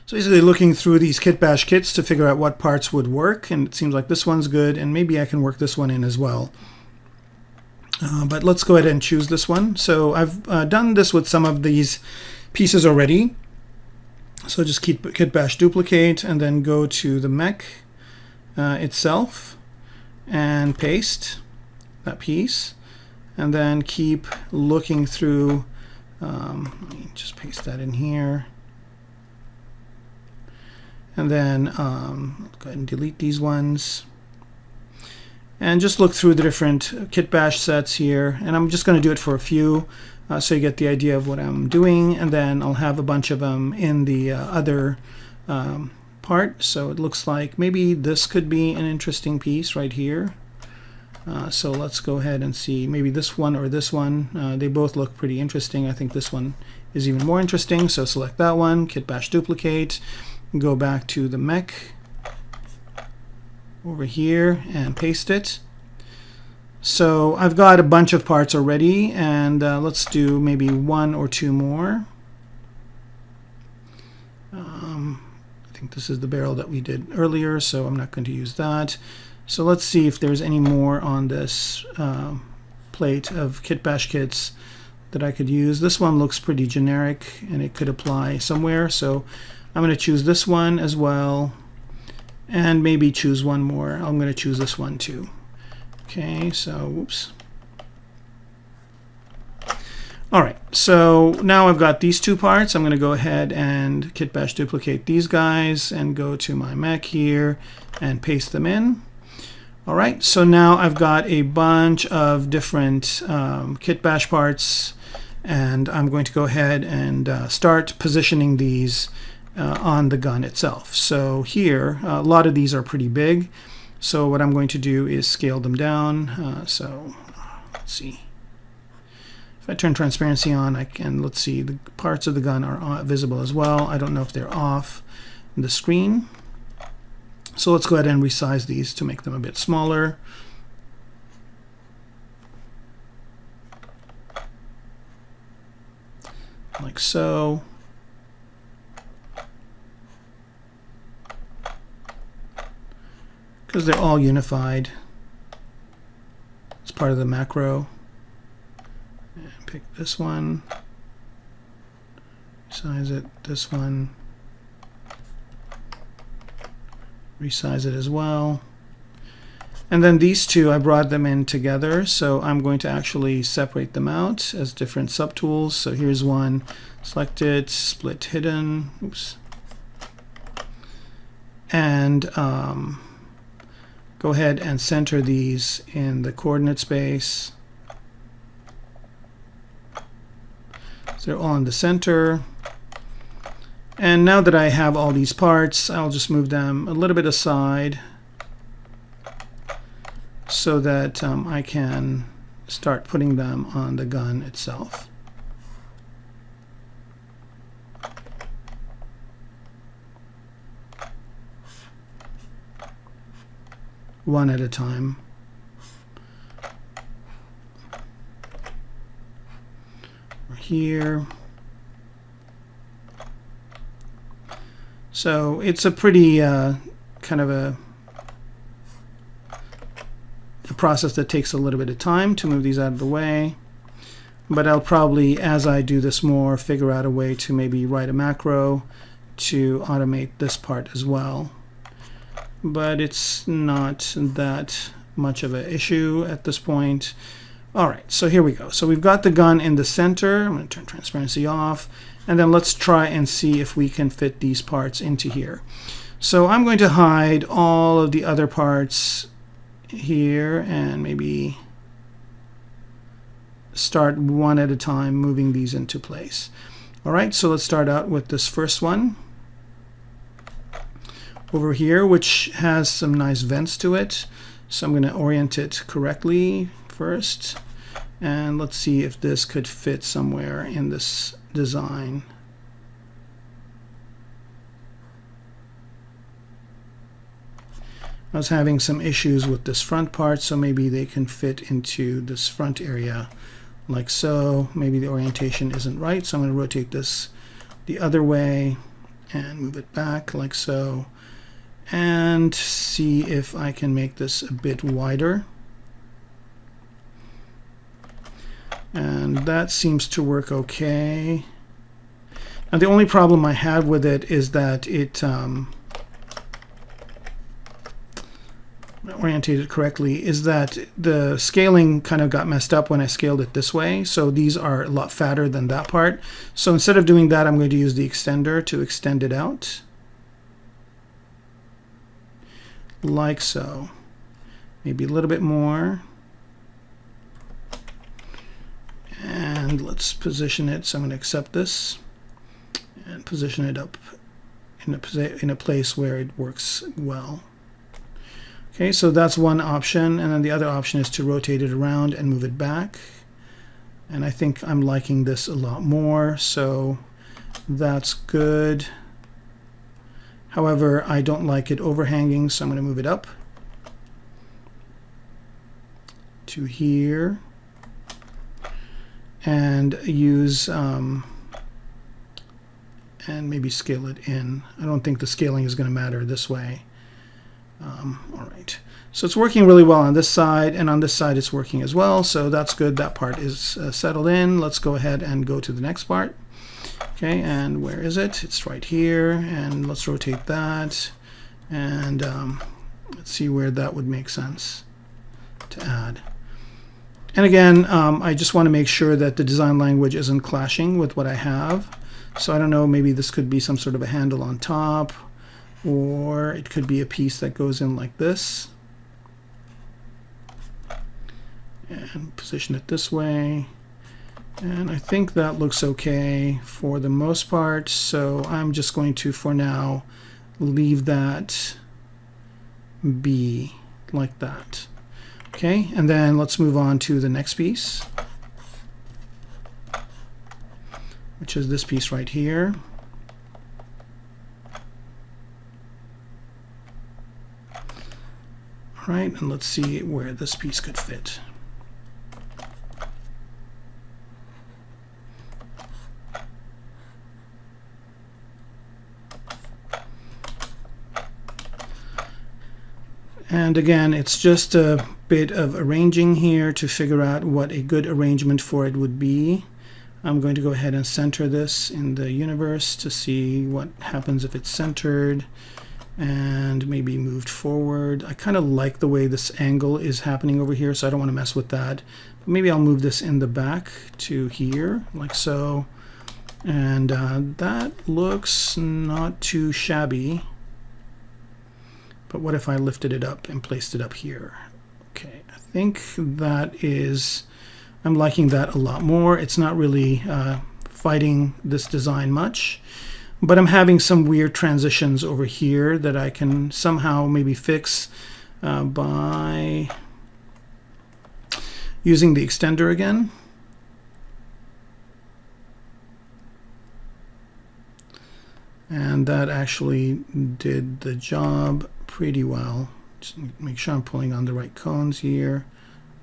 So basically looking through these kit bash kits to figure out what parts would work, and it seems like this one's good, and maybe I can work this one in as well. But let's go ahead and choose this one. So I've done this with some of these pieces already. So just keep kit bash duplicate and then go to the mech itself and paste that piece, and then keep looking through. Let me just paste that in here. And then I'll go ahead and delete these ones. And just look through the different kit bash sets here. And I'm just going to do it for a few so you get the idea of what I'm doing. And then I'll have a bunch of them in the other part. So it looks like maybe this could be an interesting piece right here. So let's go ahead and see maybe this one or this one. They both look pretty interesting. I think this one is even more interesting. So select that one, kit bash duplicate. Go back to the mech over here and paste it. So I've got a bunch of parts already, and let's do maybe one or two more. I think this is the barrel that we did earlier, so I'm not going to use that. So let's see if there's any more on this plate of kit bash kits that I could use. This one looks pretty generic and it could apply somewhere, so I'm going to choose this one as well, and maybe choose one more. I'm going to choose this one too. Okay, so whoops. All right, so now I've got these two parts. I'm going to go ahead and kit bash duplicate these guys and go to my mech here and paste them in. All right, so now I've got a bunch of different kit bash parts, and I'm going to go ahead and start positioning these on the gun itself. So here, a lot of these are pretty big. So what I'm going to do is scale them down. So let's see. If I turn transparency on, I can, let's see, the parts of the gun are visible as well. I don't know if they're off the screen. So let's go ahead and resize these to make them a bit smaller. Like so. Because they're all unified. It's part of the macro. And pick this one. Resize it. This one. Resize it as well. And then these two, I brought them in together, so I'm going to actually separate them out as different subtools. So here's one, select it, split hidden, oops. And go ahead and center these in the coordinate space. So they're all in the center. And now that I have all these parts, I'll just move them a little bit aside so that I can start putting them on the gun itself. One at a time. Here. So it's a pretty kind of a process that takes a little bit of time to move these out of the way. But I'll probably, as I do this more, figure out a way to maybe write a macro to automate this part as well. But it's not that much of an issue at this point. All right, so here we go. So we've got the gun in the center. I'm going to turn transparency off. And then let's try and see if we can fit these parts into here. So I'm going to hide all of the other parts here and maybe start one at a time moving these into place. All right, so let's start out with this first one over here, which has some nice vents to it. So I'm going to orient it correctly first. And let's see if this could fit somewhere in this design. I was having some issues with this front part, so maybe they can fit into this front area like so. Maybe the orientation isn't right, so I'm going to rotate this the other way and move it back like so, and see if I can make this a bit wider. And that seems to work okay. Now the only problem I have with it is that it orientated correctly, is that the scaling kind of got messed up when I scaled it this way. So these are a lot fatter than that part. So instead of doing that, I'm going to use the extender to extend it out. Like so. Maybe a little bit more. And let's position it. So I'm going to accept this and position it up in a place where it works well. Okay, so that's one option, and then the other option is to rotate it around and move it back. And I think I'm liking this a lot more, so that's good. However, I don't like it overhanging, so I'm going to move it up to here and use and maybe scale it in. I don't think the scaling is going to matter this way. All right, so it's working really well on this side, and on this side it's working as well, so that's good. That part is settled in. Let's go ahead and go to the next part. Okay, and where is it? It's right here, and let's rotate that, and let's see where that would make sense to add. And again, I just want to make sure that the design language isn't clashing with what I have. So I don't know, maybe this could be some sort of a handle on top, or it could be a piece that goes in like this. And position it this way. And I think that looks okay for the most part. So I'm just going to, for now, leave that be like that. Okay, and then let's move on to the next piece, which is this piece right here. All right, and let's see where this piece could fit. And again, it's just a bit of arranging here to figure out what a good arrangement for it would be. I'm going to go ahead and center this in the universe to see what happens if it's centered and maybe moved forward. I kind of like the way this angle is happening over here, so I don't want to mess with that. But maybe I'll move this in the back to here, like so. And that looks not too shabby. But what if I lifted it up and placed it up here? Okay, I think that is, I'm liking that a lot more. It's not really fighting this design much, but I'm having some weird transitions over here that I can somehow maybe fix by using the extender again. And that actually did the job pretty well. Just make sure I'm pulling on the right cones here,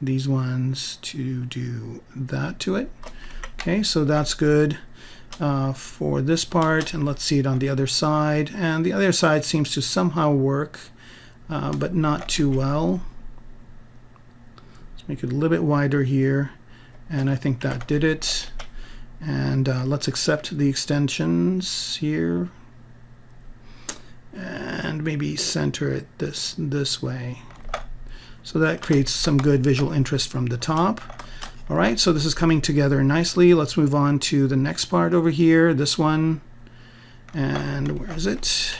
these ones, to do that to it. Okay, so that's good for this part, and let's see it on the other side. And the other side seems to somehow work, but not too well. Let's make it a little bit wider here, and I think that did it. And let's accept the extensions here and maybe center it this way. So that creates some good visual interest from the top. All right, so this is coming together nicely. Let's move on to the next part over here, this one. And where is it?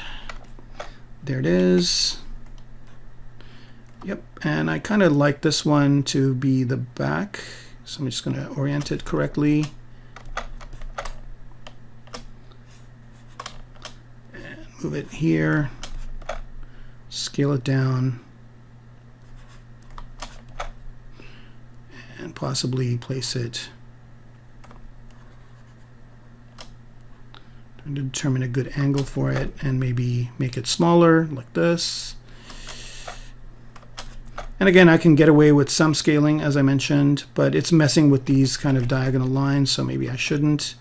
There it is. Yep, and I kind of like this one to be the back. So I'm just going to orient it correctly. Move it here, scale it down, and possibly place it. Trying to determine a good angle for it and maybe make it smaller like this. And again, I can get away with some scaling, as I mentioned, but it's messing with these kind of diagonal lines, so maybe I shouldn't.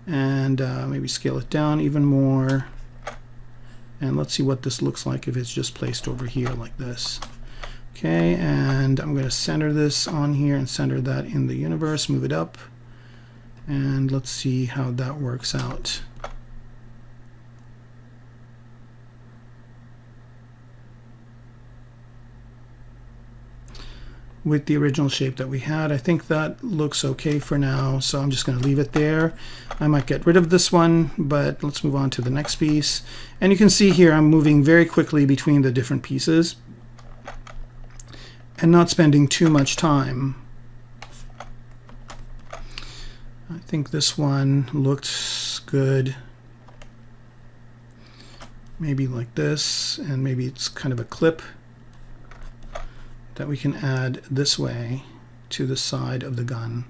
And maybe scale it down even more. And let's see what this looks like if it's just placed over here like this. Okay, and I'm going to center this on here and center that in the universe, move it up, and let's see how that works out. With the original shape that we had, I think that looks okay for now, so I'm just going to leave it there. I might get rid of this one, but let's move on to the next piece. And you can see here I'm moving very quickly between the different pieces and not spending too much time. I think this one looks good. Maybe like this, and maybe it's kind of a clip that we can add this way to the side of the gun.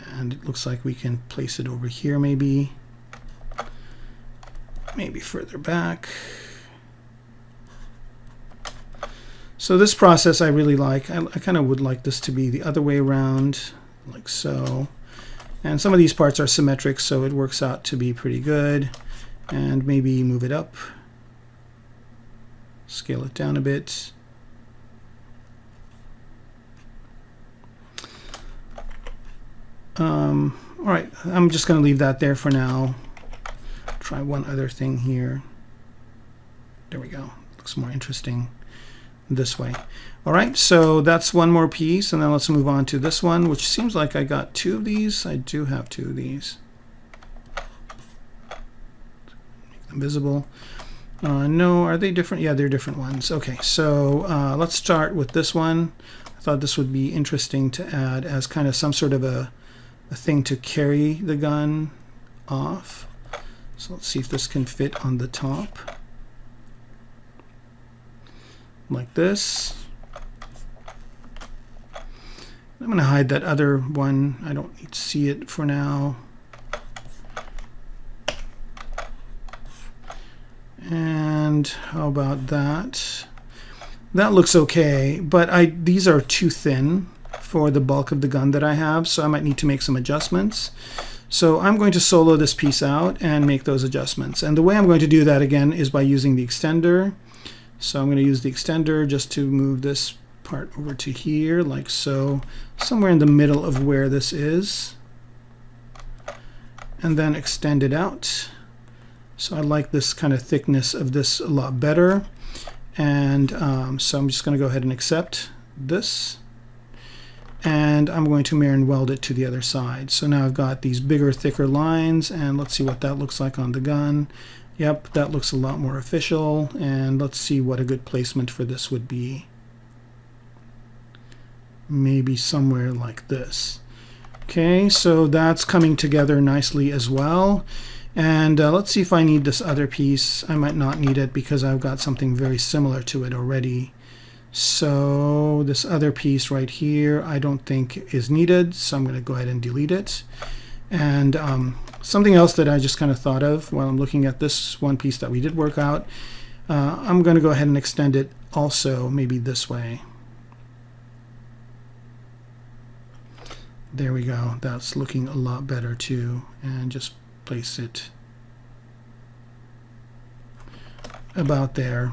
And it looks like we can place it over here maybe further back. So this process I really like. I kind of would like this to be the other way around, like so. And some of these parts are symmetric, so it works out to be pretty good. And maybe move it up, scale it down a bit. All right, I'm just going to leave that there for now. Try one other thing here. There we go. Looks more interesting this way. All right, so that's one more piece, and then let's move on to this one, which seems like I got two of these. I do have two of these. Make them visible. No, are they different? Yeah, they're different ones. Okay, so let's start with this one. I thought this would be interesting to add as kind of some sort of a thing to carry the gun off. So let's see if this can fit on the top. Like this. I'm going to hide that other one. I don't need to see it for now. And how about that? That looks okay, but these are too thin for the bulk of the gun that I have, so I might need to make some adjustments. So I'm going to solo this piece out and make those adjustments. And the way I'm going to do that again is by using the extender. So I'm going to use the extender just to move this part over to here, like so, somewhere in the middle of where this is. And then extend it out. So I like this kind of thickness of this a lot better. And so I'm just going to go ahead and accept this. And I'm going to mirror and weld it to the other side. So now I've got these bigger, thicker lines, and let's see what that looks like on the gun. Yep, that looks a lot more official, and let's see what a good placement for this would be. Maybe somewhere like this. Okay, so that's coming together nicely as well. And let's see if I need this other piece. I might not need it because I've got something very similar to it already. So this other piece right here I don't think is needed, so I'm going to go ahead and delete it. And something else that I just kind of thought of while I'm looking at this one piece that we did work out, I'm going to go ahead and extend it also maybe this way. There we go. That's looking a lot better too. And just place it about there.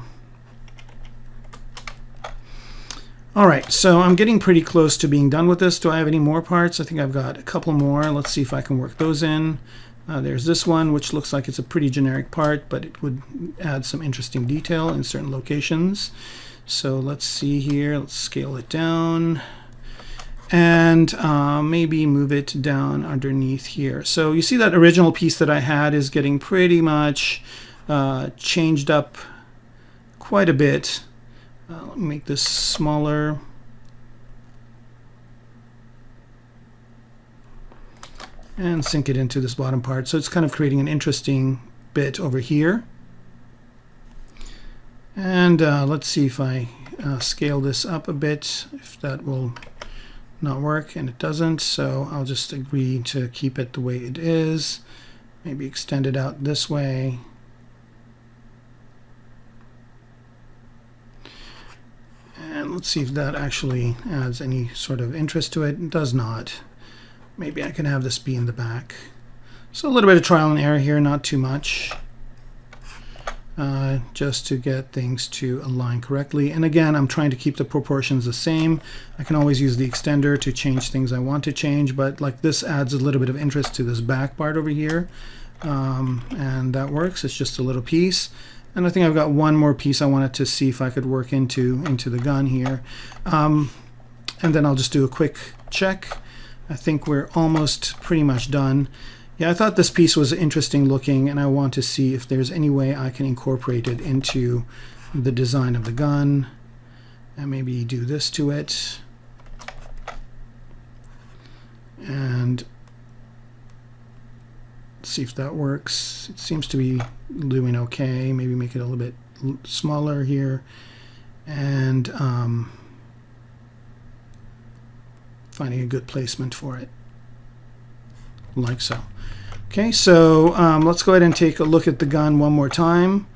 All right, so I'm getting pretty close to being done with this. Do I have any more parts? I think I've got a couple more. Let's see if I can work those in. There's this one, which looks like it's a pretty generic part, but it would add some interesting detail in certain locations. So let's see here. Let's scale it down and maybe move it down underneath here. So you see that original piece that I had is getting pretty much changed up quite a bit. Let me make this smaller. And sink it into this bottom part. So it's kind of creating an interesting bit over here. And let's see if I scale this up a bit, if that will not work, and it doesn't. So I'll just agree to keep it the way it is. Maybe extend it out this way. And let's see if that actually adds any sort of interest to it. It does not. Maybe I can have this be in the back. So a little bit of trial and error here, not too much. just to get things to align correctly. And again, I'm trying to keep the proportions the same. I can always use the extender to change things I want to change, but like this adds a little bit of interest to this back part over here. And that works. It's just a little piece. And I think I've got one more piece I wanted to see if I could work into the gun here. And then I'll just do a quick check. I think we're almost pretty much done. Yeah, I thought this piece was interesting looking, and I want to see if there's any way I can incorporate it into the design of the gun. And maybe do this to it. And see if that works. It seems to be doing okay. Maybe make it a little bit smaller here. And finding a good placement for it. Like so. Okay, so let's go ahead and take a look at the gun one more time.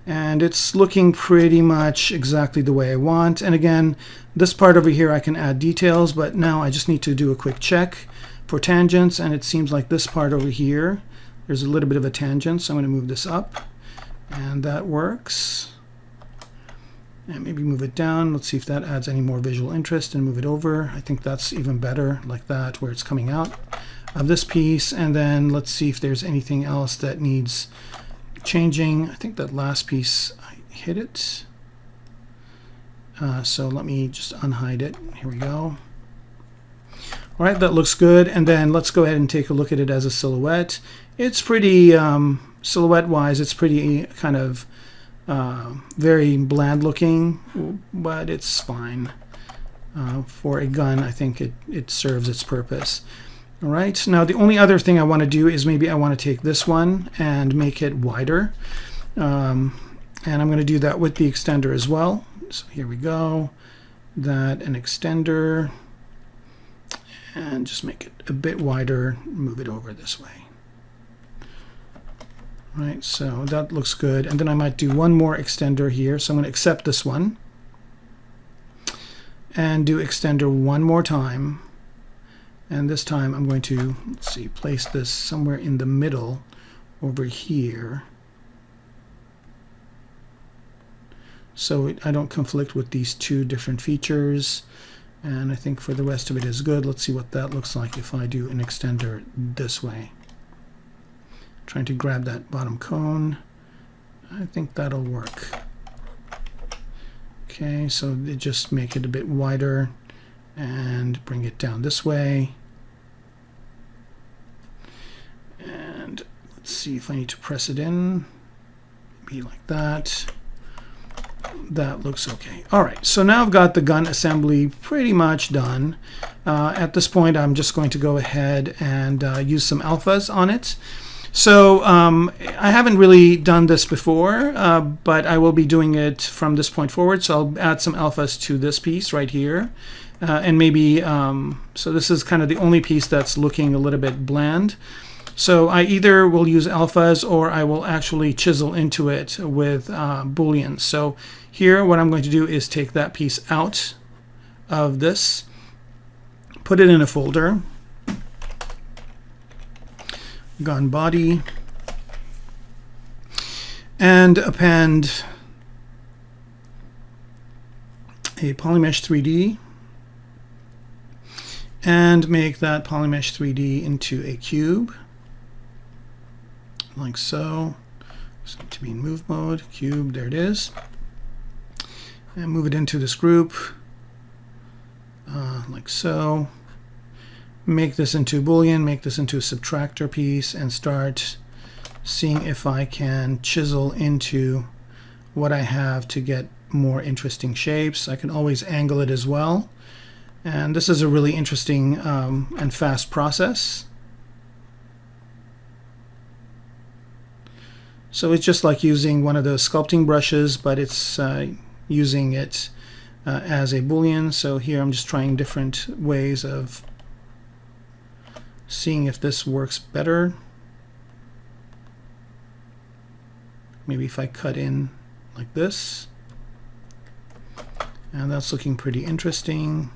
And it's looking pretty much exactly the way I want. And again, this part over here I can add details, but now I just need to do a quick check for tangents, and it seems like this part over here, there's a little bit of a tangent, so I'm going to move this up, and that works. And maybe move it down. Let's see if that adds any more visual interest, and move it over. I think that's even better, like that, where it's coming out of this piece. And then let's see if there's anything else that needs changing. I think that last piece, I hit it. So let me just unhide it. Here we go. All right, that looks good. And then let's go ahead and take a look at it as a silhouette. It's pretty, silhouette-wise, it's pretty kind of very bland looking, but it's fine. For a gun, I think it serves its purpose. All right, now the only other thing I want to do is maybe I want to take this one and make it wider. And I'm going to do that with the extender as well. So here we go. That, an extender. And just make it a bit wider, move it over this way. Right, so that looks good. And then I might do one more extender here. So I'm going to accept this one and do extender one more time. And this time I'm going to, let's see, place this somewhere in the middle over here, so I don't conflict with these two different features. And I think for the rest of it is good. Let's see what that looks like if I do an extender this way. Trying to grab that bottom cone. I think that'll work. Okay, so just make it a bit wider and bring it down this way. And let's see if I need to press it in. Maybe like that. That looks okay. All right, so now I've got the gun assembly pretty much done. At this point, I'm just going to go ahead and use some alphas on it. So I haven't really done this before, but I will be doing it from this point forward. So I'll add some alphas to this piece right here. And maybe, so this is kind of the only piece that's looking a little bit bland. So I either will use alphas or I will actually chisel into it with booleans. So here what I'm going to do is take that piece out of this, put it in a folder, gun body, and append a polymesh 3D and make that polymesh 3D into a cube. Like so. So to be in move mode, cube, there it is. And move it into this group, like so. Make this into Boolean, make this into a subtractor piece, and start seeing if I can chisel into what I have to get more interesting shapes. I can always angle it as well. And this is a really interesting and fast process. So it's just like using one of those sculpting brushes, but it's using it as a Boolean. So here I'm just trying different ways of seeing if this works better. Maybe if I cut in like this. And that's looking pretty interesting.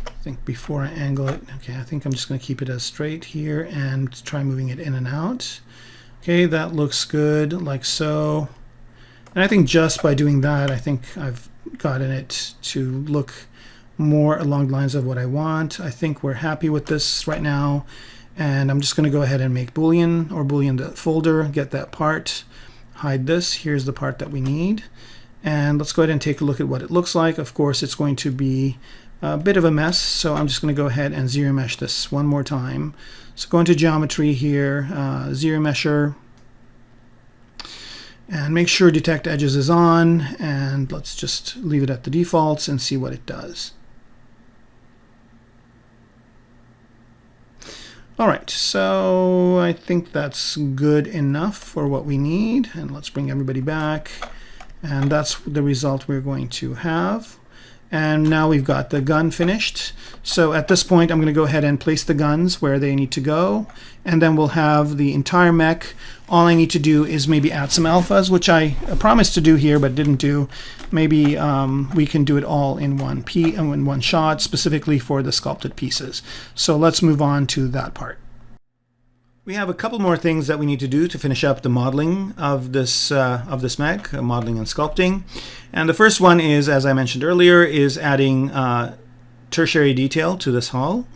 I think before I angle it, okay, I think I'm just going to keep it as straight here and try moving it in and out. Okay, that looks good, like so. And I think just by doing that, I think I've gotten it to look more along the lines of what I want. I think we're happy with this right now. And I'm just going to go ahead and make Boolean, or Boolean the folder, get that part, hide this. Here's the part that we need. And let's go ahead and take a look at what it looks like. Of course, it's going to be a bit of a mess, so I'm just going to go ahead and zero mesh this one more time. So go into geometry here, zero mesher, and make sure detect edges is on, and let's just leave it at the defaults and see what it does. All right, so I think that's good enough for what we need, and let's bring everybody back, and that's the result we're going to have. And now we've got the gun finished. So at this point, I'm going to go ahead and place the guns where they need to go. And then we'll have the entire mech. All I need to do is maybe add some alphas, which I promised to do here but didn't do. Maybe we can do it all in one shot, specifically for the sculpted pieces. So let's move on to that part. We have a couple more things that we need to do to finish up the modeling of this mech, modeling and sculpting. And the first one is, as I mentioned earlier, is adding tertiary detail to this hull.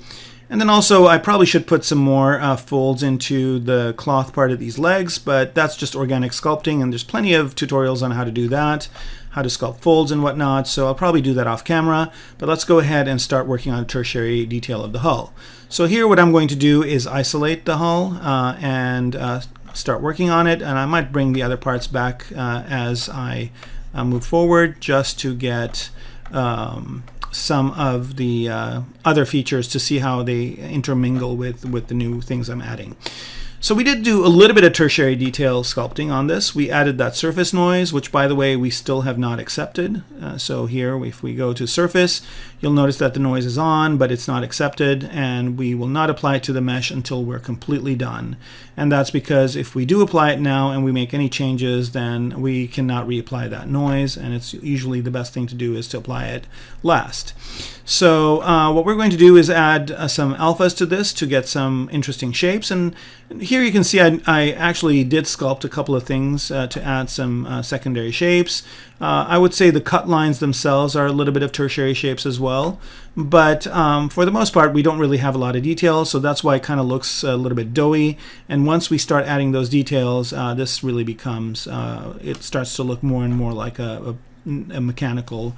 And then also, I probably should put some more folds into the cloth part of these legs, but that's just organic sculpting, and there's plenty of tutorials on how to do that, how to sculpt folds and whatnot, so I'll probably do that off camera. But let's go ahead and start working on tertiary detail of the hull. So here what I'm going to do is isolate the hull and start working on it, and I might bring the other parts back as I move forward, just to get some of the other features to see how they intermingle with the new things I'm adding. So we did do a little bit of tertiary detail sculpting on this. We added that surface noise, which, by the way, we still have not accepted. So here, if we go to surface, you'll notice that the noise is on, but it's not accepted, and we will not apply it to the mesh until we're completely done. And that's because if we do apply it now and we make any changes, then we cannot reapply that noise, and it's usually the best thing to do is to apply it last. So what we're going to do is add some alphas to this to get some interesting shapes. And here you can see I actually did sculpt a couple of things to add some secondary shapes. I would say the cut lines themselves are a little bit of tertiary shapes as well. But for the most part, we don't really have a lot of detail, so that's why it kind of looks a little bit doughy. And once we start adding those details, this really becomes, it starts to look more and more like a mechanical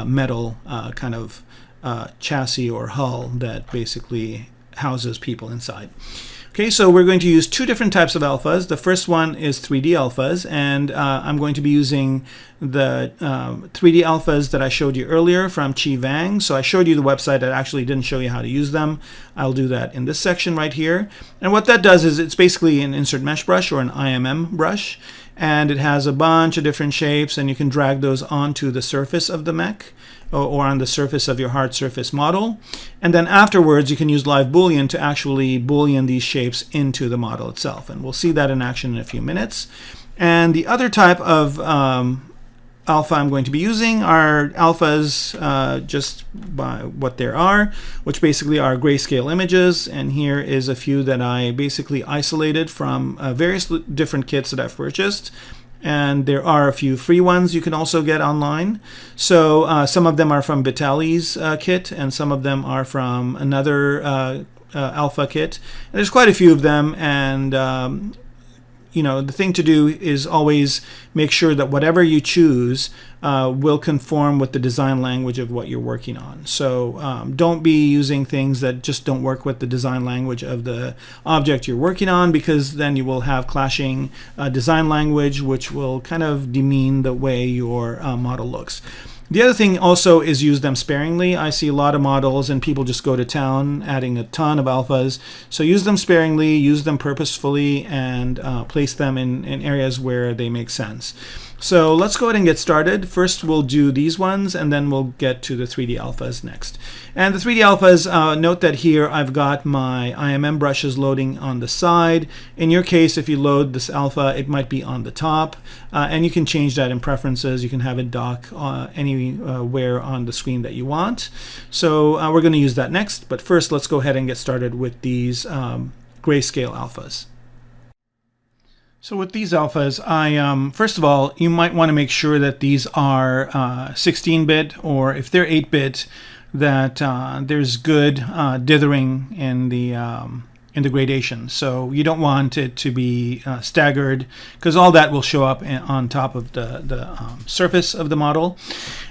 metal kind of chassis or hull that basically houses people inside. Okay, so we're going to use two different types of alphas. The first one is 3D alphas, and I'm going to be using the 3D alphas that I showed you earlier from Chi Vang. So I showed you the website. I actually didn't show you how to use them. I'll do that in this section right here. And what that does is it's basically an insert mesh brush or an IMM brush, and it has a bunch of different shapes, and you can drag those onto the surface of the mech or on the surface of your hard surface model. And then afterwards, you can use live Boolean to actually Boolean these shapes into the model itself. And we'll see that in action in a few minutes. And the other type of alpha I'm going to be using are alphas just by what there are, which basically are grayscale images. And here is a few that I basically isolated from various different kits that I've purchased. And there are a few free ones you can also get online. So some of them are from Vitali's kit, and some of them are from another alpha kit. And there's quite a few of them, and you know, the thing to do is always make sure that whatever you choose will conform with the design language of what you're working on. So don't be using things that just don't work with the design language of the object you're working on, because then you will have clashing design language, which will kind of demean the way your model looks. The other thing also is use them sparingly. I see a lot of models and people just go to town adding a ton of alphas. So use them sparingly, use them purposefully, and place them in areas where they make sense. So let's go ahead and get started. First we'll do these ones, and then we'll get to the 3D alphas next. And the 3D alphas, note that here I've got my IMM brushes loading on the side. In your case, if you load this alpha, it might be on the top. And you can change that in preferences. You can have it dock anywhere on the screen that you want. So we're going to use that next. But first, let's go ahead and get started with these grayscale alphas. So with these alphas, first of all, you might want to make sure that these are 16-bit, or if they're 8-bit, that there's good dithering in the gradation. So you don't want it to be staggered, because all that will show up on top of the surface of the model.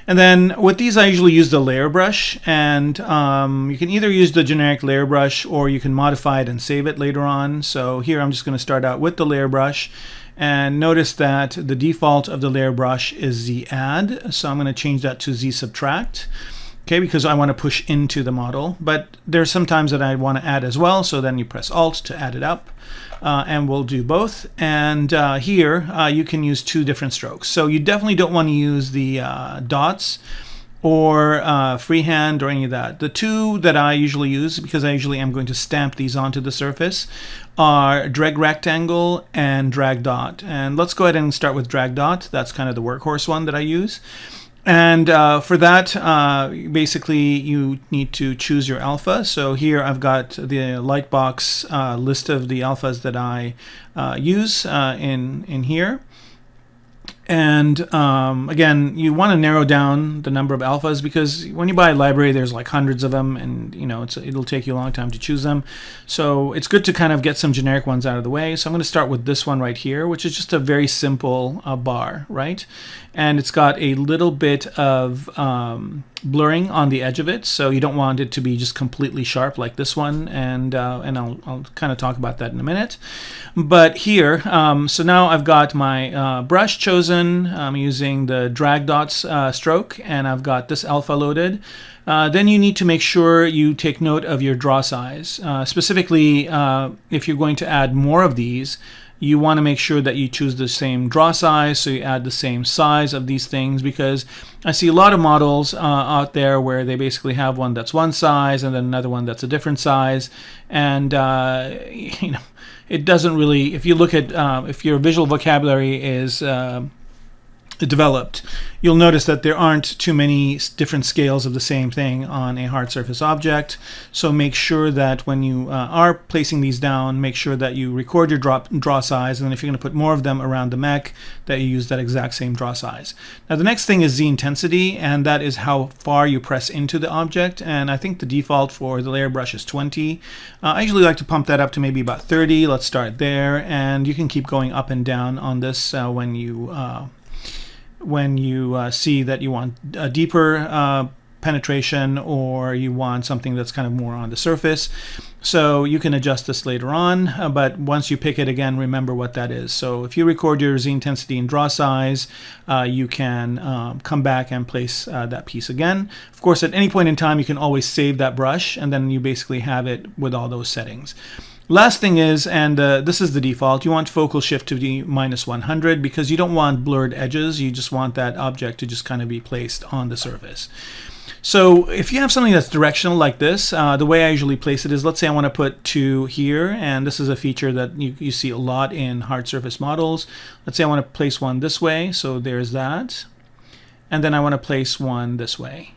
And then with these, I usually use the layer brush, and you can either use the generic layer brush or you can modify it and save it later on. So here I'm just going to start out with the layer brush, and notice that the default of the layer brush is Z add. So I'm going to change that to Z subtract. Okay, because I want to push into the model, but there's some times that I want to add as well, so then you press Alt to add it up, and we'll do both. And here you can use 2 different strokes. So you definitely don't want to use the dots or freehand or any of that. The 2 that I usually use, because I usually am going to stamp these onto the surface, are drag rectangle and drag dot. And let's go ahead and start with drag dot. That's kind of the workhorse one that I use. And for that, basically you need to choose your alpha. So here I've got the Lightbox list of the alphas that I use in here. And again, you want to narrow down the number of alphas, because when you buy a library, there's like hundreds of them, and it'll take you a long time to choose them. So it's good to kind of get some generic ones out of the way. So I'm going to start with this one right here, which is just a very simple bar, right? And it's got a little bit of blurring on the edge of it, so you don't want it to be just completely sharp like this one, and I'll kind of talk about that in a minute. But here, so now I've got my brush chosen. I'm using the drag dots stroke, and I've got this alpha loaded. Then you need to make sure you take note of your draw size. Specifically, if you're going to add more of these, you want to make sure that you choose the same draw size, so you add the same size of these things, because I see a lot of models out there where they basically have one that's one size and then another one that's a different size, and it doesn't really, if you look at if your visual vocabulary is developed, you'll notice that there aren't too many different scales of the same thing on a hard surface object. So make sure that when you are placing these down, make sure that you record your draw size, and then if you're going to put more of them around the mech, that you use that exact same draw size. Now the next thing is Z intensity, and that is how far you press into the object, and I think the default for the layer brush is 20. I usually like to pump that up to maybe about 30. Let's start there, and you can keep going up and down on this when you see that you want a deeper penetration, or you want something that's kind of more on the surface. So you can adjust this later on, but once you pick it again, remember what that is. So if you record your Z intensity and draw size, you can come back and place that piece again. Of course, at any point in time, you can always save that brush, and then you basically have it with all those settings. Last thing is, and this is the default, you want focal shift to be -100, because you don't want blurred edges. You just want that object to just kind of be placed on the surface. So if you have something that's directional like this, the way I usually place it is, let's say I want to put 2 here, and this is a feature that you see a lot in hard surface models. Let's say I want to place one this way, so there's that. And then I want to place one this way.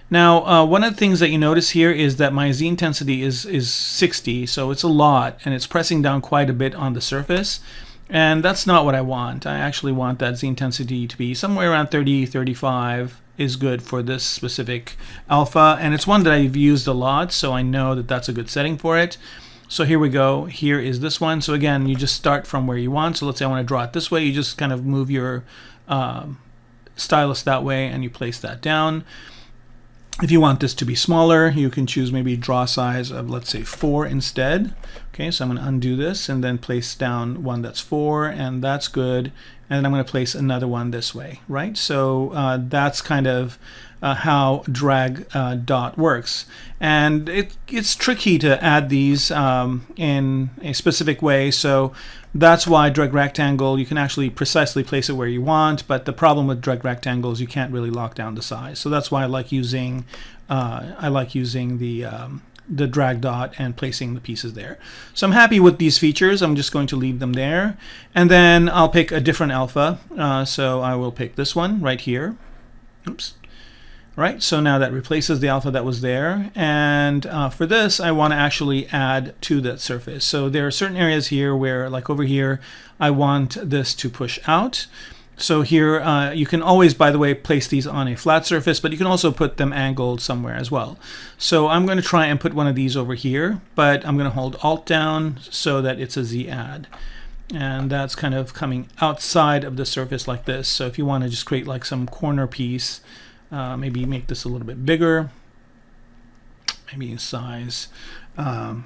Now, one of the things that you notice here is that my Z intensity is 60, so it's a lot, and it's pressing down quite a bit on the surface, and that's not what I want. I actually want that Z intensity to be somewhere around 30, 35 is good for this specific alpha, and it's one that I've used a lot, so I know that that's a good setting for it. So here we go. Here is this one. So again, you just start from where you want. So let's say I want to draw it this way. You just kind of move your stylus that way, and you place that down. If you want this to be smaller, you can choose maybe draw size of, let's say, 4 instead. Okay, so I'm going to undo this and then place down one that's 4, and that's good. And then I'm going to place another one this way, right? So that's kind of how drag dot works. And it's tricky to add these in a specific way, so that's why drag rectangle, you can actually precisely place it where you want, but the problem with drag rectangle is you can't really lock down the size. So that's why I like using the drag dot and placing the pieces there. So I'm happy with these features. I'm just going to leave them there, and then I'll pick a different alpha. So I will pick this one right here. Oops. Right, so now that replaces the alpha that was there, and for this I want to actually add to that surface. So there are certain areas here where, like over here, I want this to push out. So here you can always, by the way, place these on a flat surface, but you can also put them angled somewhere as well. So I'm going to try and put one of these over here, but I'm going to hold Alt down so that it's a Z add. And that's kind of coming outside of the surface like this. So if you want to just create like some corner piece, maybe make this a little bit bigger, maybe in size. And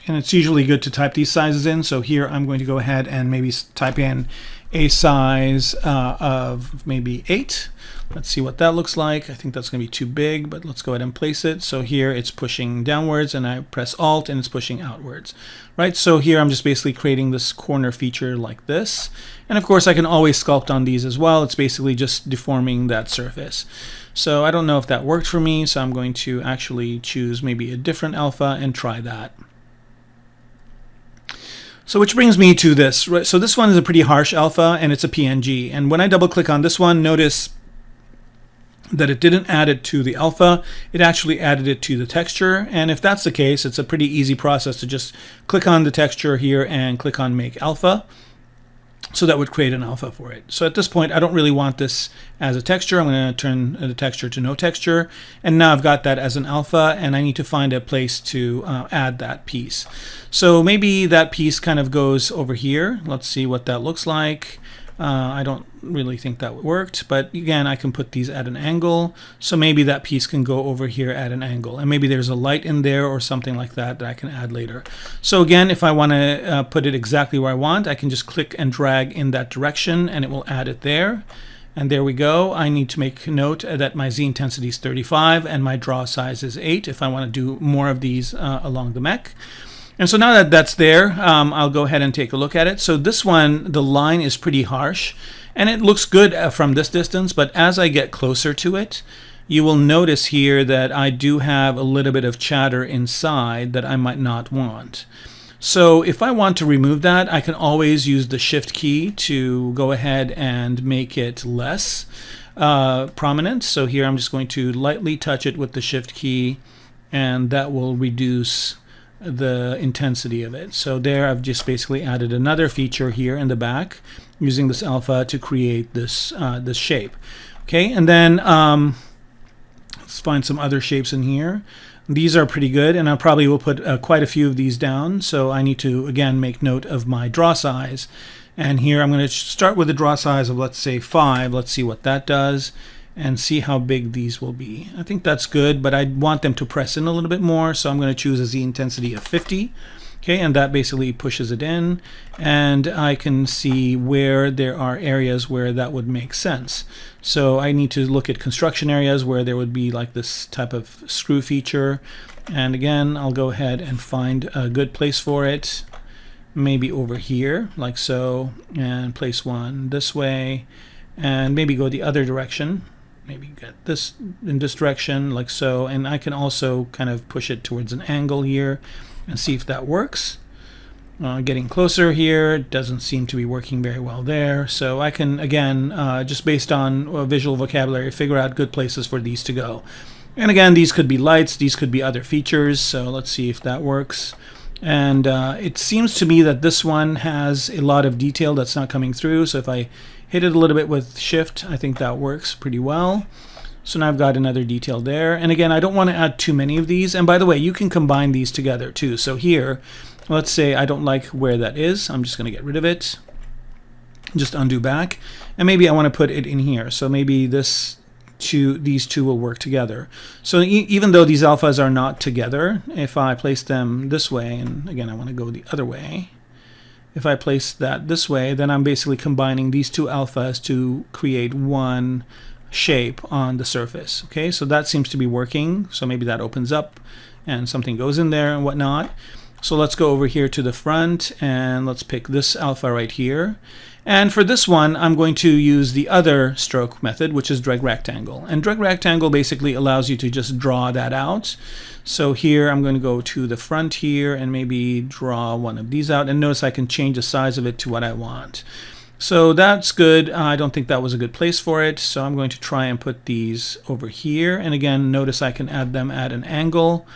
it's usually good to type these sizes in. So here I'm going to go ahead and maybe type in a size of maybe 8. Let's see what that looks like. I think that's going to be too big, but let's go ahead and place it. So here it's pushing downwards, and I press Alt and it's pushing outwards. Right, so here I'm just basically creating this corner feature like this. And of course I can always sculpt on these as well. It's basically just deforming that surface. So I don't know if that worked for me, so I'm going to actually choose maybe a different alpha and try that. So which brings me to this. Right? So this one is a pretty harsh alpha, and it's a PNG. And when I double click on this one, notice that it didn't add it to the alpha, it actually added it to the texture. And if that's the case, it's a pretty easy process to just click on the texture here and click on Make Alpha. So that would create an alpha for it. So at this point, I don't really want this as a texture. I'm going to turn the texture to no texture. And now I've got that as an alpha, and I need to find a place to add that piece. So maybe that piece kind of goes over here. Let's see what that looks like. I don't really think that worked, but again, I can put these at an angle. So maybe that piece can go over here at an angle, and maybe there's a light in there or something like that that I can add later. So again, if I want to put it exactly where I want, I can just click and drag in that direction, and it will add it there. And there we go. I need to make note that my Z intensity is 35 and my draw size is 8 if I want to do more of these along the mech. And so now that that's there, I'll go ahead and take a look at it. So this one, the line is pretty harsh, and it looks good from this distance, but as I get closer to it, you will notice here that I do have a little bit of chatter inside that I might not want. So if I want to remove that, I can always use the Shift key to go ahead and make it less prominent. So here I'm just going to lightly touch it with the Shift key, and that will reduce the intensity of it. So there I've just basically added another feature here in the back using this alpha to create this this shape. Okay, and then let's find some other shapes in here. These are pretty good, and I probably will put quite a few of these down. So I need to again make note of my draw size, and here I'm going to start with a draw size of, let's say, 5. Let's see what that does and see how big these will be. I think that's good, but I want them to press in a little bit more, so I'm going to choose a Z intensity of 50. Okay, and that basically pushes it in, and I can see where there are areas where that would make sense. So I need to look at construction areas where there would be like this type of screw feature, and again I'll go ahead and find a good place for it, maybe over here like so, and place one this way, and maybe go the other direction. Maybe get this in this direction like so, and I can also kind of push it towards an angle here and see if that works. Getting closer here, it doesn't seem to be working very well there, so I can again just based on visual vocabulary figure out good places for these to go. And again, these could be lights, these could be other features, so let's see if that works. And it seems to me that this one has a lot of detail that's not coming through, so if I hit it a little bit with Shift, I think that works pretty well. So now I've got another detail there. And again, I don't want to add too many of these. And by the way, you can combine these together too. So here, let's say I don't like where that is. I'm just going to get rid of it. Just undo back. And maybe I want to put it in here. So maybe these two will work together. So even though these alphas are not together, if I place them this way, and again I want to go the other way, if I place that this way, then I'm basically combining these two alphas to create one shape on the surface. Okay, so that seems to be working. So maybe that opens up and something goes in there and whatnot. So let's go over here to the front and let's pick this alpha right here. And for this one, I'm going to use the other stroke method, which is drag rectangle. And drag rectangle basically allows you to just draw that out. So here I'm going to go to the front here and maybe draw one of these out. And notice I can change the size of it to what I want. So that's good. I don't think that was a good place for it. So I'm going to try and put these over here. And again, notice I can add them at an angle.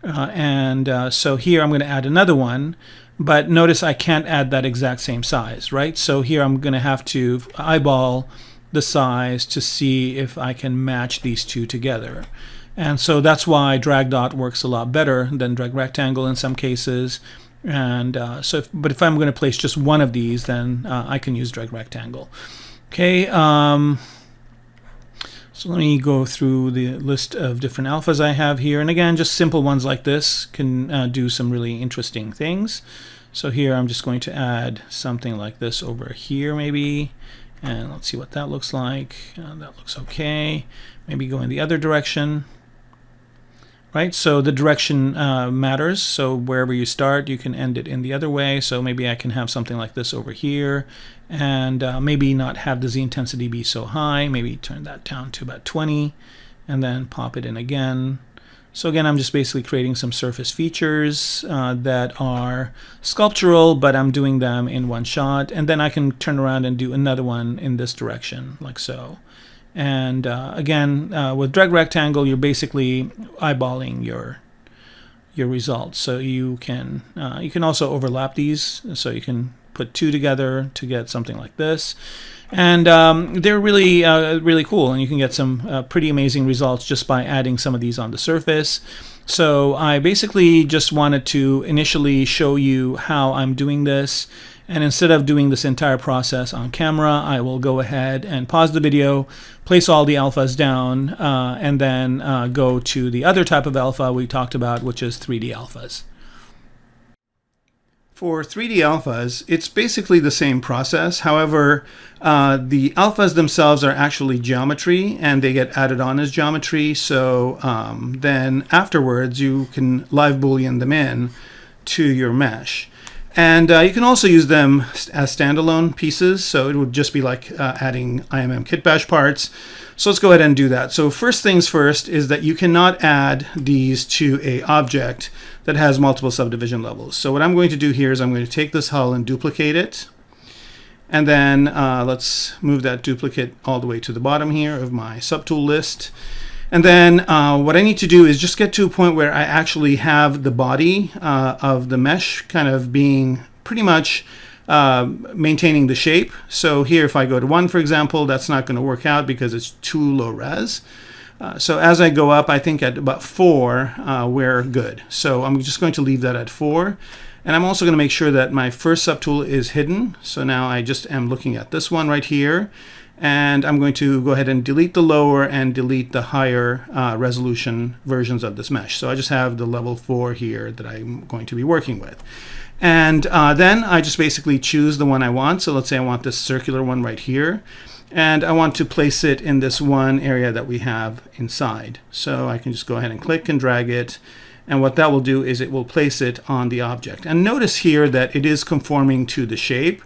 So here I'm going to add another one. But notice I can't add that exact same size, right? So here I'm going to have to eyeball the size to see if I can match these two together. And so that's why drag dot works a lot better than drag rectangle in some cases. And but if I'm going to place just one of these, then I can use drag rectangle. Okay. So let me go through the list of different alphas I have here. And again, just simple ones like this can do some really interesting things. So here I'm just going to add something like this over here maybe. And let's see what that looks like. That looks okay. Maybe go in the other direction. Right, so the direction matters. So wherever you start, you can end it in the other way. So maybe I can have something like this over here, and maybe not have the Z intensity be so high. Maybe turn that down to about 20, and then pop it in again. So again, I'm just basically creating some surface features that are sculptural, but I'm doing them in one shot. And then I can turn around and do another one in this direction, like so. And again, with drag rectangle, you're basically eyeballing your results. So you can also overlap these. So you can put two together to get something like this. And they're really, really cool. And you can get some pretty amazing results just by adding some of these on the surface. So I basically just wanted to initially show you how I'm doing this. And instead of doing this entire process on camera, I will go ahead and pause the video, place all the alphas down, and then go to the other type of alpha we talked about, which is 3D alphas. For 3D alphas, it's basically the same process. However, the alphas themselves are actually geometry, and they get added on as geometry. So then afterwards, you can live boolean them in to your mesh. And you can also use them as standalone pieces. So it would just be like adding IMM kit bash parts. So let's go ahead and do that. So first things first is that you cannot add these to a object that has multiple subdivision levels. So what I'm going to do here is I'm going to take this hull and duplicate it. And then let's move that duplicate all the way to the bottom here of my subtool list. And then what I need to do is just get to a point where I actually have the body of the mesh kind of being pretty much maintaining the shape. So here, if I go to 1, for example, that's not going to work out because it's too low res. So as I go up, I think at about 4, we're good. So I'm just going to leave that at 4. And I'm also going to make sure that my first subtool is hidden. So now I just am looking at this one right here. And I'm going to go ahead and delete the lower and delete the higher resolution versions of this mesh. So I just have the level 4 here that I'm going to be working with. And then I just basically choose the one I want. So let's say I want this circular one right here. And I want to place it in this one area that we have inside. So I can just go ahead and click and drag it. And what that will do is it will place it on the object. And notice here that it is conforming to the shape.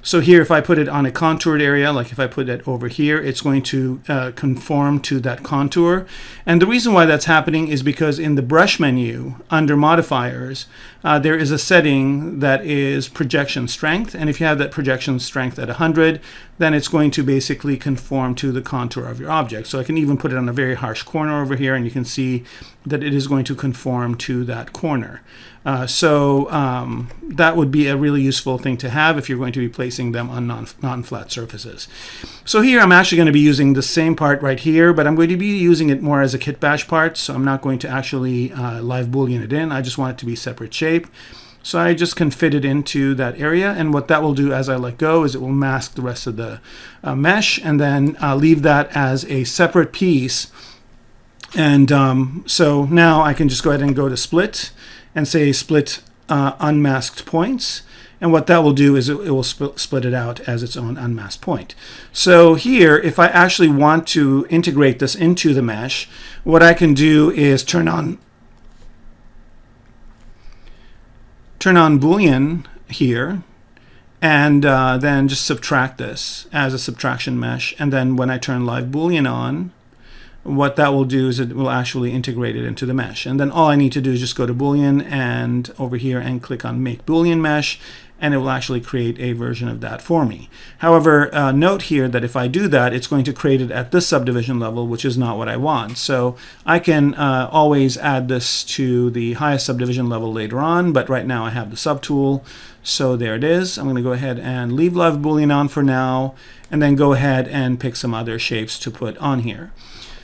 So here, if I put it on a contoured area, like if I put it over here, it's going to conform to that contour. And the reason why that's happening is because in the brush menu, under modifiers, there is a setting that is projection strength. And if you have that projection strength at 100, then it's going to basically conform to the contour of your object. So I can even put it on a very harsh corner over here, and you can see that it is going to conform to that corner. That would be a really useful thing to have if you're going to be placing them on non-flat surfaces. So here I'm actually going to be using the same part right here, but I'm going to be using it more as a kit bash part, so I'm not going to actually live boolean it in. I just want it to be separate shape. So I just can fit it into that area, and what that will do as I let go is it will mask the rest of the mesh, and then leave that as a separate piece. And so now I can just go ahead and go to split and say split unmasked points. And what that will do is it will split it out as its own unmasked point. So here, if I actually want to integrate this into the mesh, what I can do is turn on Boolean here, and then just subtract this as a subtraction mesh. And then when I turn live Boolean on, what that will do is it will actually integrate it into the mesh. And then all I need to do is just go to Boolean and over here and click on Make Boolean Mesh, and it will actually create a version of that for me. However, note here that if I do that, it's going to create it at this subdivision level, which is not what I want. So I can always add this to the highest subdivision level later on, but right now I have the subtool. So there it is. I'm going to go ahead and leave live Boolean on for now, and then go ahead and pick some other shapes to put on here.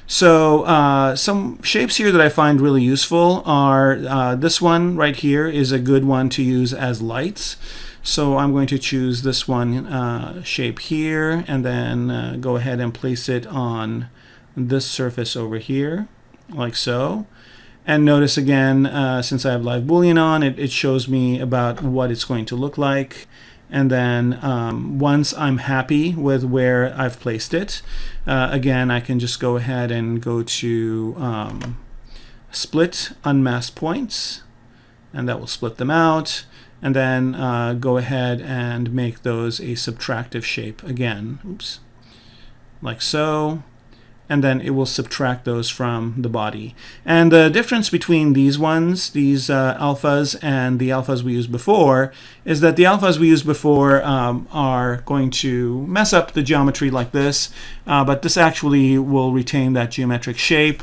So some shapes here that I find really useful are this one right here is a good one to use as lights. So I'm going to choose this one shape here, and then go ahead and place it on this surface over here, like so. And notice again, since I have live Boolean on, it shows me about what it's going to look like. And then once I'm happy with where I've placed it, again, I can just go ahead and go to split unmasked points, and that will split them out. And then go ahead and make those a subtractive shape again. Oops. Like so. And then it will subtract those from the body. And the difference between these ones, these alphas, and the alphas we used before, is that the alphas we used before are going to mess up the geometry like this, but this actually will retain that geometric shape.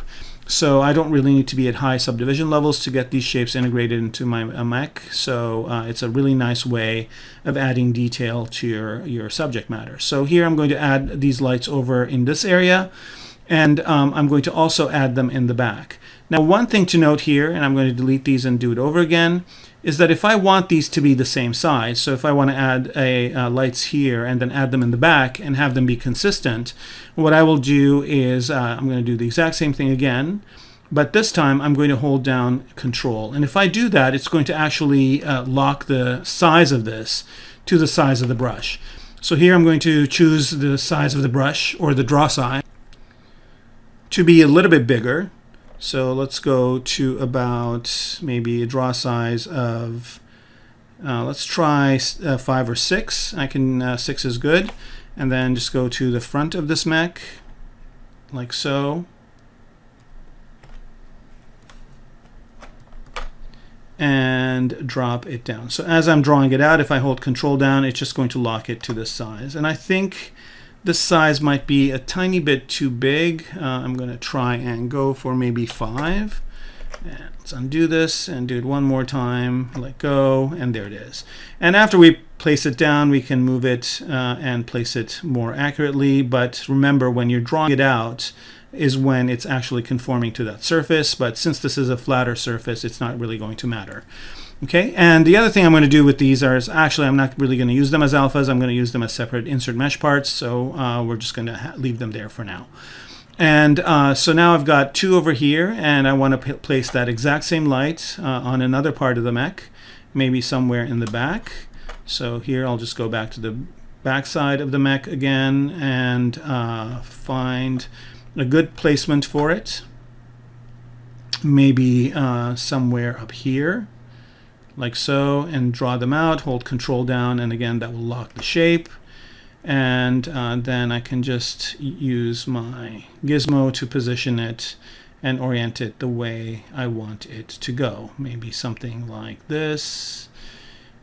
So I don't really need to be at high subdivision levels to get these shapes integrated into my mech. So it's a really nice way of adding detail to your subject matter. So here I'm going to add these lights over in this area. And I'm going to also add them in the back. Now, one thing to note here, and I'm going to delete these and do it over again, is that if I want these to be the same size, so if I want to add lights here and then add them in the back and have them be consistent, what I will do is I'm going to do the exact same thing again, but this time I'm going to hold down Control. And if I do that, it's going to actually lock the size of this to the size of the brush. So here I'm going to choose the size of the brush, or the draw size, to be a little bit bigger. So let's go to about maybe a draw size of, let's try 5 or 6. I can 6 is good. And then just go to the front of this mech, like so. And drop it down. So as I'm drawing it out, if I hold Control down, it's just going to lock it to this size. And I think this size might be a tiny bit too big. I'm going to try and go for maybe 5. And let's undo this and do it one more time. Let go, and there it is. And after we place it down, we can move it and place it more accurately. But remember, when you're drawing it out is when it's actually conforming to that surface. But since this is a flatter surface, it's not really going to matter. Okay, and the other thing I'm going to do with these is actually I'm not really going to use them as alphas. I'm going to use them as separate insert mesh parts. So we're just going to leave them there for now. And so now I've got 2 over here, and I want to place that exact same light on another part of the mech, maybe somewhere in the back. So here I'll just go back to the back side of the mech again and find a good placement for it. Maybe somewhere up here, like so, and draw them out, hold Control down, and again that will lock the shape. And then I can just use my gizmo to position it and orient it the way I want it to go. Maybe something like this,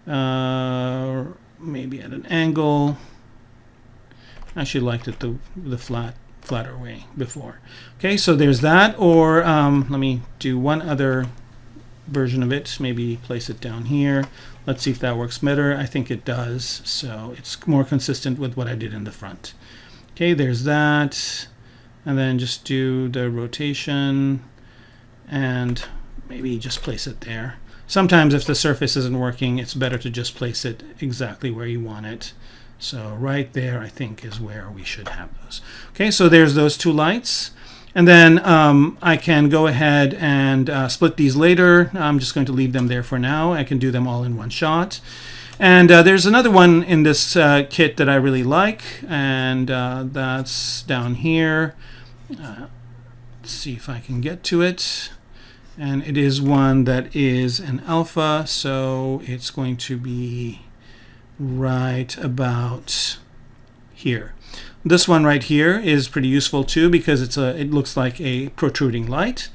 maybe at an angle. I actually liked it the flatter way before. Okay, so there's that. Or let me do one other version of it, maybe place it down here. Let's see if that works better. I think it does, so it's more consistent with what I did in the front. Okay, there's that, and then just do the rotation and maybe just place it there. Sometimes if the surface isn't working, it's better to just place it exactly where you want it. So right there, I think, is where we should have those. Okay, so there's those 2 lights. And then I can go ahead and split these later. I'm just going to leave them there for now. I can do them all in one shot. And there's another one in this kit that I really like, and that's down here. Let's see if I can get to it. And it is one that is an alpha, so it's going to be right about here. This one right here is pretty useful too, because it looks like a protruding light.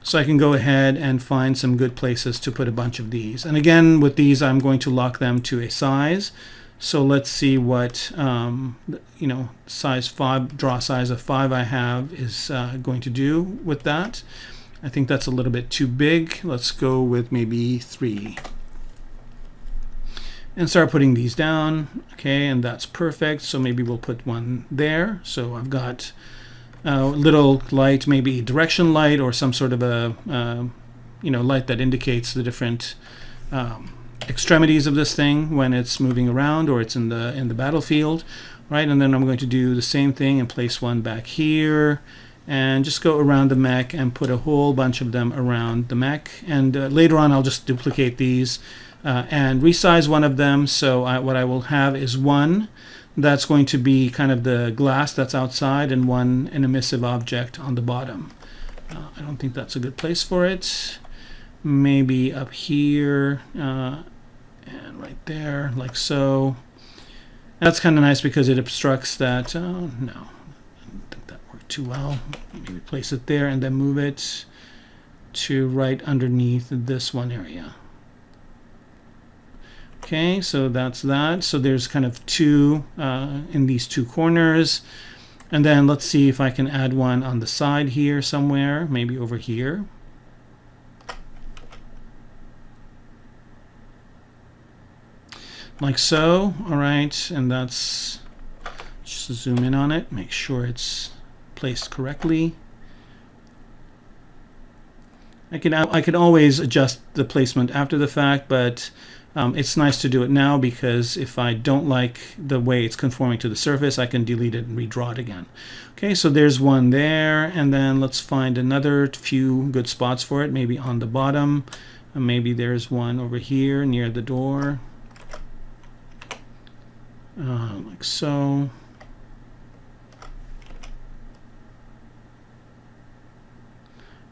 So I can go ahead and find some good places to put a bunch of these. And again, with these, I'm going to lock them to a size. So let's see what size 5, draw size of 5 I have is going to do with that. I think that's a little bit too big. Let's go with maybe 3. And start putting these down. Okay, and that's perfect. So maybe we'll put one there. So I've got a little light, maybe direction light or some sort of a light that indicates the different extremities of this thing when it's moving around or it's in the battlefield, right? And then I'm going to do the same thing and place one back here, and just go around the mech and put a whole bunch of them around the mech. And later on, I'll just duplicate these and resize one of them. So what I will have is one that's going to be kind of the glass that's outside, and an emissive object on the bottom. I don't think that's a good place for it. Maybe up here and right there, like so. That's kind of nice because it obstructs that. No, I don't think that worked too well. Maybe place it there and then move it to right underneath this one area. Okay, so that's that. So there's kind of 2 in these 2 corners. And then let's see if I can add one on the side here somewhere, maybe over here. Like so. All right, and that's, just zoom in on it, make sure it's placed correctly. I could always adjust the placement after the fact, but it's nice to do it now, because if I don't like the way it's conforming to the surface, I can delete it and redraw it again. Okay, so there's one there, and then let's find another few good spots for it, maybe on the bottom, and maybe there's one over here near the door, like so.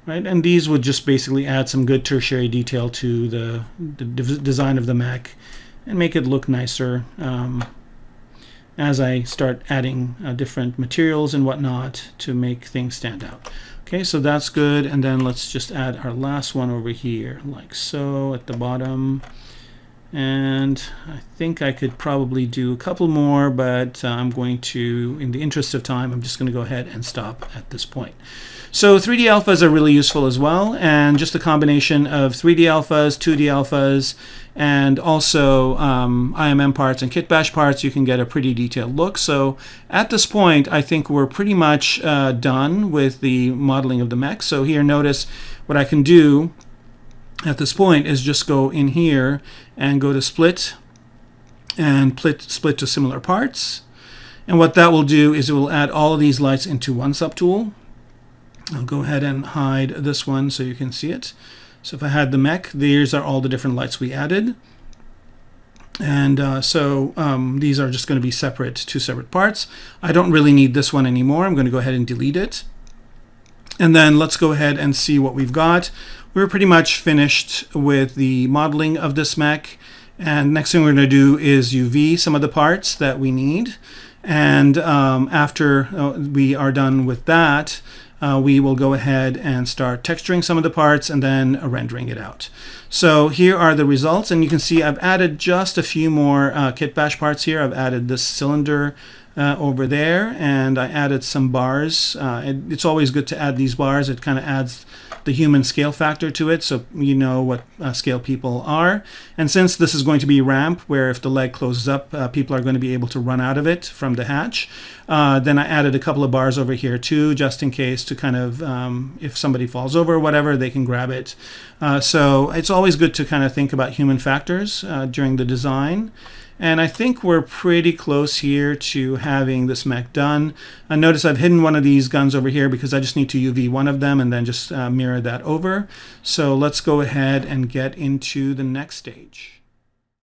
Right, and these would just basically add some good tertiary detail to the design of the mech and make it look nicer as I start adding different materials and whatnot to make things stand out. Okay, so that's good, and then let's just add our last one over here, like so, at the bottom. And I think I could probably do a couple more, but I'm going to, in the interest of time, I'm just going to go ahead and stop at this point. So 3D alphas are really useful as well, and just a combination of 3D alphas, 2D alphas, and also IMM parts and kit bash parts, you can get a pretty detailed look. So at this point, I think we're pretty much done with the modeling of the mech. So here, notice what I can do at this point is just go in here and go to split and split to similar parts. And what that will do is it will add all of these lights into one subtool. I'll go ahead and hide this one so you can see it. So if I had the mech, these are all the different lights we added. And these are just going to be separate, 2 separate parts. I don't really need this one anymore. I'm going to go ahead and delete it. And then let's go ahead and see what we've got. We're pretty much finished with the modeling of this mech. And next thing we're going to do is UV some of the parts that we need. And after we are done with that, we will go ahead and start texturing some of the parts and then rendering it out. So here are the results, and you can see I've added just a few more kit bash parts here. I've added this cylinder over there, and I added some bars. It's always good to add these bars. It kind of adds the human scale factor to it, so you know what scale people are. And since this is going to be ramp, where if the leg closes up, people are going to be able to run out of it from the hatch, then I added a couple of bars over here too, just in case, to kind of, if somebody falls over or whatever, they can grab it. So it's always good to kind of think about human factors during the design. And I think we're pretty close here to having this mech done. Notice I've hidden one of these guns over here because I just need to UV one of them and then just mirror that over. So let's go ahead and get into the next stage.